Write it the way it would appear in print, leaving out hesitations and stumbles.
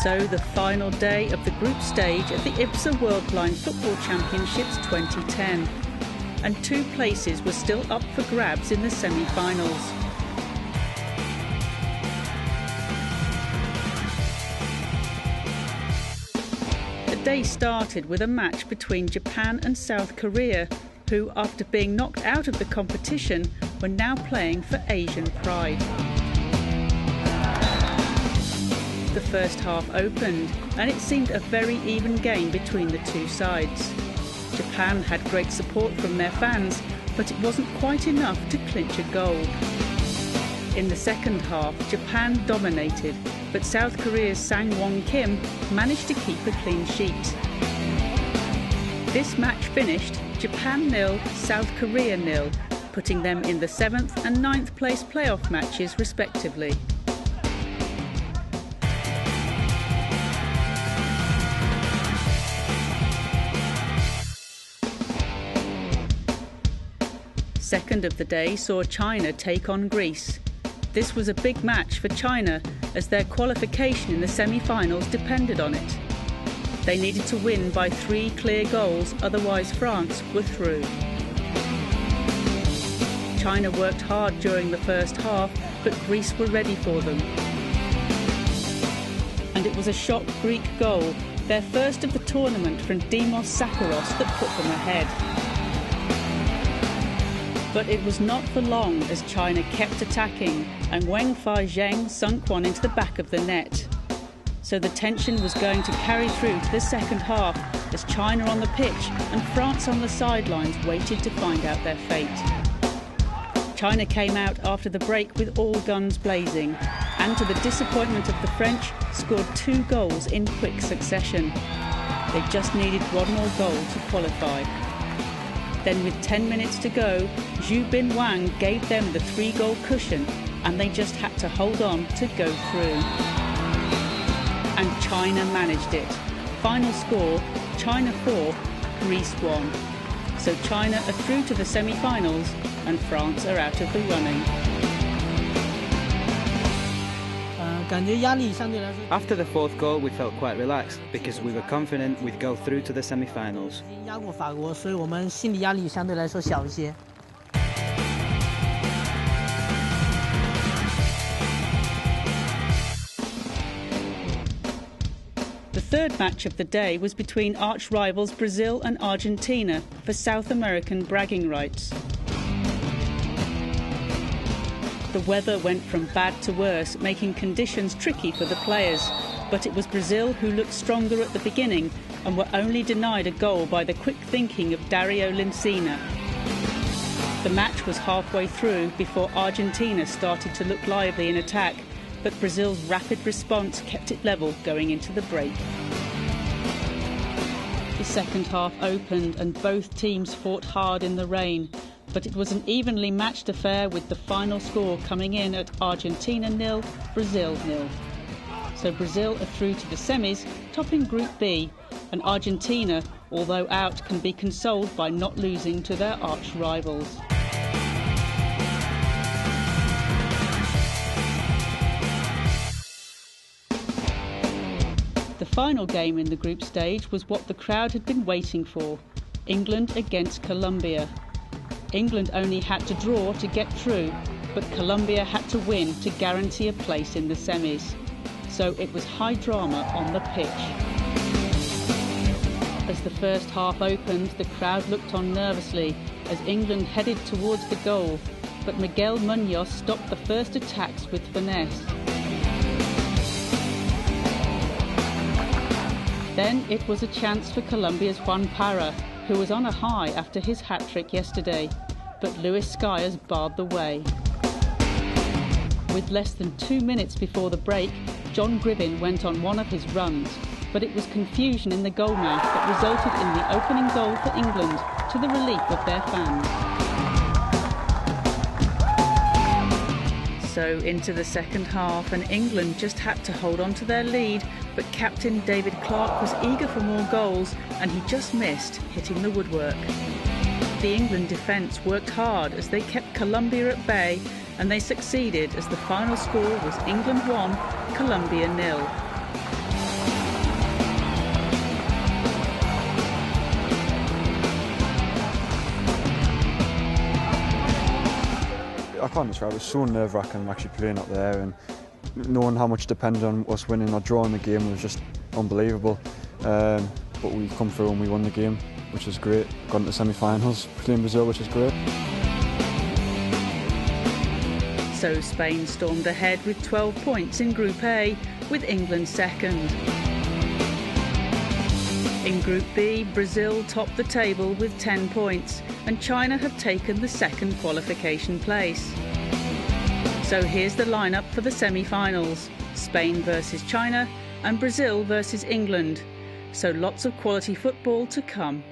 So the final day of the group stage at the IBSA Worldline Football Championships 2010. And two places were still up for grabs in the semi-finals. The day started with a match between Japan and South Korea, who, after being knocked out of the competition, were now playing for Asian pride. The first half opened, and it seemed a very even game between the two sides. Japan had great support from their fans, but it wasn't quite enough to clinch a goal. In the second half, Japan dominated, but South Korea's Sang-won Kim managed to keep a clean sheet. This match finished Japan 0, South Korea 0, putting them in the 7th and 9th place playoff matches respectively. Second of the day saw China take on Greece. This was a big match for China, as their qualification in the semi-finals depended on it. They needed to win by 3 clear goals, otherwise France were through. China worked hard during the first half, but Greece were ready for them. And it was a shock Greek goal, their first of the tournament from Demos Sakharos, that put them ahead. But it was not for long as China kept attacking, and Wang Fai-zheng sunk one into the back of the net. So the tension was going to carry through to the second half, as China on the pitch and France on the sidelines waited to find out their fate. China came out after the break with all guns blazing, and to the disappointment of the French, scored 2 goals in quick succession. They just needed one more goal to qualify. Then with 10 minutes to go, Zhu Bin Wang gave them the 3-goal cushion, and they just had to hold on to go through. And China managed it. Final score, China 4, Greece 1. So China are through to the semi-finals, and France are out of the running. After the 4th goal, we felt quite relaxed because we were confident we'd go through to the semi-finals. The third match of the day was between arch-rivals Brazil and Argentina for South American bragging rights. The weather went from bad to worse, making conditions tricky for the players. But it was Brazil who looked stronger at the beginning and were only denied a goal by the quick thinking of Dario Lincina. The match was halfway through before Argentina started to look lively in attack, but Brazil's rapid response kept it level going into the break. The second half opened and both teams fought hard in the rain. But it was an evenly matched affair, with the final score coming in at Argentina 0, Brazil 0. So Brazil are through to the semis, topping Group B, and Argentina, although out, can be consoled by not losing to their arch-rivals. The final game in the group stage was what the crowd had been waiting for: England against Colombia. England only had to draw to get through, but Colombia had to win to guarantee a place in the semis. So it was high drama on the pitch. As the first half opened, the crowd looked on nervously as England headed towards the goal, but Miguel Munoz stopped the first attacks with finesse. Then it was a chance for Colombia's Juan Parra, who was on a high after his hat-trick yesterday, but Luis Skyers barred the way. With less than 2 minutes before the break, Jonathan Gribbin went on one of his runs, but it was confusion in the goalmouth that resulted in the opening goal for England, to the relief of their fans. So into the second half, and England just had to hold on to their lead, but captain David Clarke was eager for more goals, and he just missed, hitting the woodwork. The England defence worked hard as they kept Colombia at bay, and they succeeded as the final score was England 1, Colombia 0. I can't describe it. It's so nerve-wracking actually playing up there, and knowing how much depended on us winning or drawing the game was just unbelievable. But we come through and we won the game, which is great. Gone to the semi-finals, playing Brazil, which is great. So Spain stormed ahead with 12 points in Group A, with England second. In Group B, Brazil topped the table with 10 points, and China have taken the second qualification place. So here's the lineup for the semi-finals: Spain versus China and Brazil versus England. So lots of quality football to come.